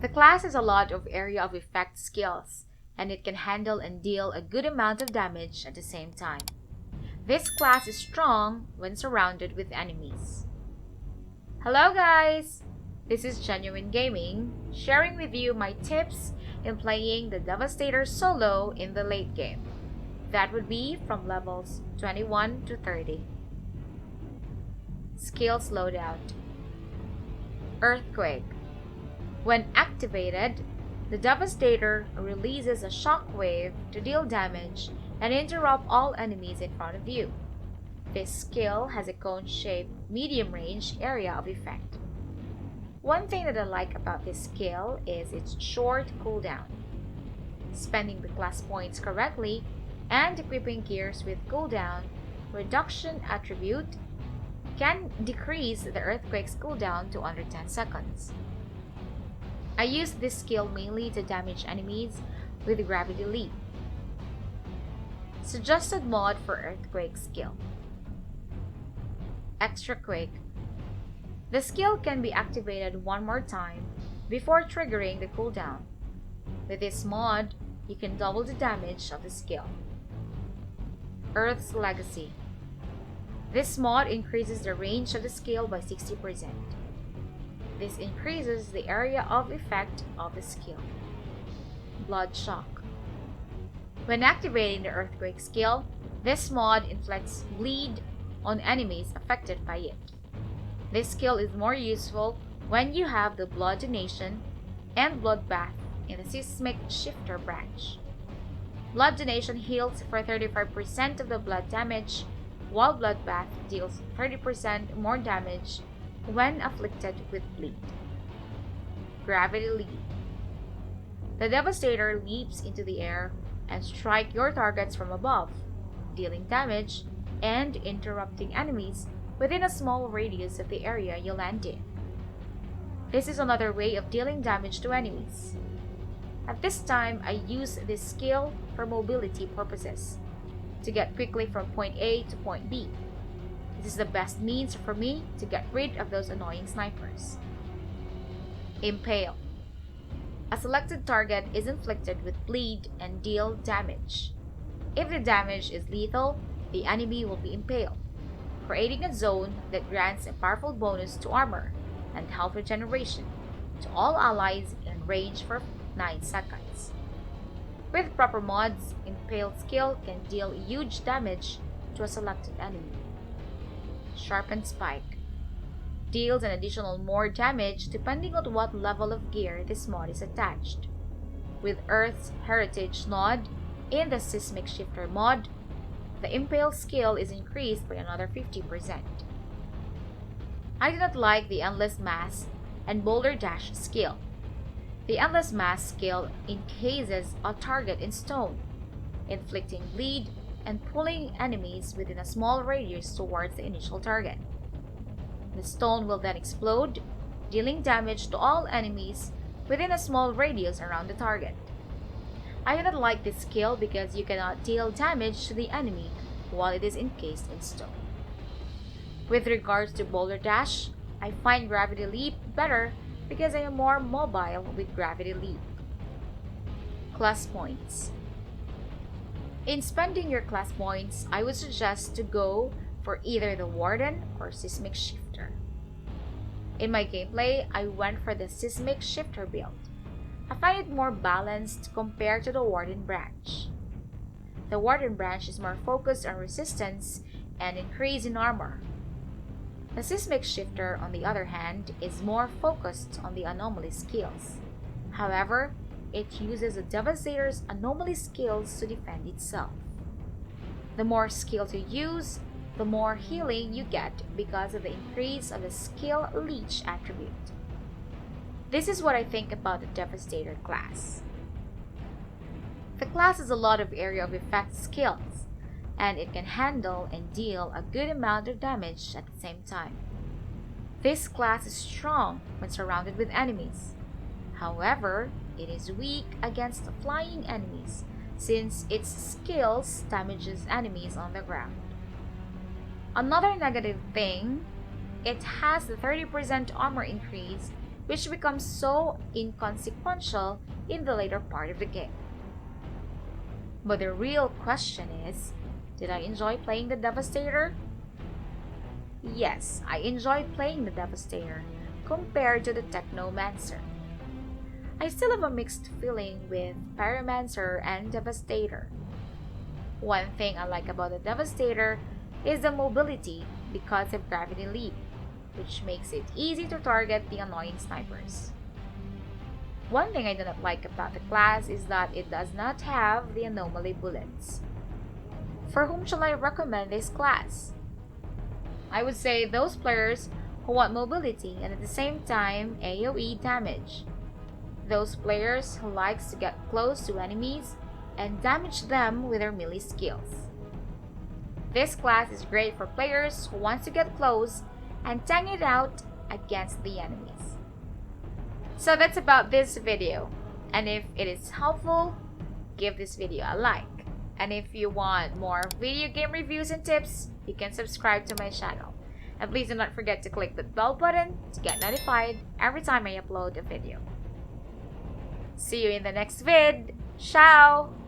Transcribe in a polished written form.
The class has a lot of area of effect skills, and it can handle and deal a good amount of damage at the same time. This class is strong when surrounded with enemies. Hello guys! This is Genuine Gaming, sharing with you my tips in playing the Devastator solo in the late game. That would be from levels 21 to 30. Skills loadout. Earthquake. When activated, the Devastator releases a shockwave to deal damage and interrupt all enemies in front of you. This skill has a cone-shaped medium-range area of effect. One thing that I like about this skill is its short cooldown. Spending the class points correctly and equipping gears with cooldown reduction attribute can decrease the Earthquake's cooldown to under 10 seconds. I use this skill mainly to damage enemies with Gravity Leap. Suggested mod for Earthquake skill. Extra Quake. The skill can be activated one more time before triggering the cooldown. With this mod, you can double the damage of the skill. Earth's Legacy. This mod increases the range of the skill by 60%. This increases the area of effect of the skill. Blood Shock. When activating the Earthquake skill, this mod inflicts bleed on enemies affected by it. This skill is more useful when you have the Blood Donation and Bloodbath in the Seismic Shifter branch. Blood Donation heals for 35% of the blood damage, while Bloodbath deals 30% more damage when afflicted with bleed. Gravity Leap. The Devastator leaps into the air and strikes your targets from above, dealing damage and interrupting enemies within a small radius of the area you land in. This is another way of dealing damage to enemies. At this time, I use this skill for mobility purposes, to get quickly from point A to point B. This is the best means for me to get rid of those annoying snipers. Impale. A selected target is inflicted with bleed and deal damage. If the damage is lethal, the enemy will be impaled, creating a zone that grants a powerful bonus to armor and health regeneration to all allies in range for 9 seconds. With proper mods, Impale skill can deal huge damage to a selected enemy. Sharpened Spike. Deals an additional more damage depending on what level of gear this mod is attached. With Earth's Heritage nod in the Seismic Shifter mod, the Impale skill is increased by another 50%. I do not like the Endless Mass and Boulder Dash skill. The Endless Mass skill encases a target in stone, inflicting bleed and pulling enemies within a small radius towards the initial target. The stone will then explode, dealing damage to all enemies within a small radius around the target. I do not like this skill because you cannot deal damage to the enemy while it is encased in stone. With regards to Boulder Dash, I find Gravity Leap better because I am more mobile with Gravity Leap. Class Points. In spending your class points, I would suggest to go for either the Warden or Seismic Shifter. In my gameplay, I went for the Seismic Shifter build. I find it more balanced compared to the Warden branch. The Warden branch is more focused on resistance and increase in armor. The Seismic Shifter, on the other hand, is more focused on the anomaly skills. However, it uses the Devastator's anomaly skills to defend itself. The more skills you use, the more healing you get because of the increase of the skill leech attribute. This is what I think about the Devastator class. The class has a lot of area of effect skills, and it can handle and deal a good amount of damage at the same time. This class is strong when surrounded with enemies. However, it is weak against flying enemies since its skills damages enemies on the ground. Another negative thing, it has the 30% armor increase which becomes so inconsequential in the later part of the game. But the real question is, did I enjoy playing the Devastator? Yes, I enjoyed playing the Devastator compared to the Technomancer. I still have a mixed feeling with Pyromancer and Devastator. One thing I like about the Devastator is the mobility because of Gravity Leap, which makes it easy to target the annoying snipers. One thing I do not like about the class is that it does not have the anomaly bullets. For whom shall I recommend this class? I would say those players who want mobility and at the same time AoE damage. Those players who likes to get close to enemies and damage them with their melee skills. This class is great for players who want to get close and tank it out against the enemies. So that's about this video, and if it is helpful, give this video a like. And if you want more video game reviews and tips, you can subscribe to my channel. And please do not forget to click the bell button to get notified every time I upload a video. See you in the next vid. Ciao!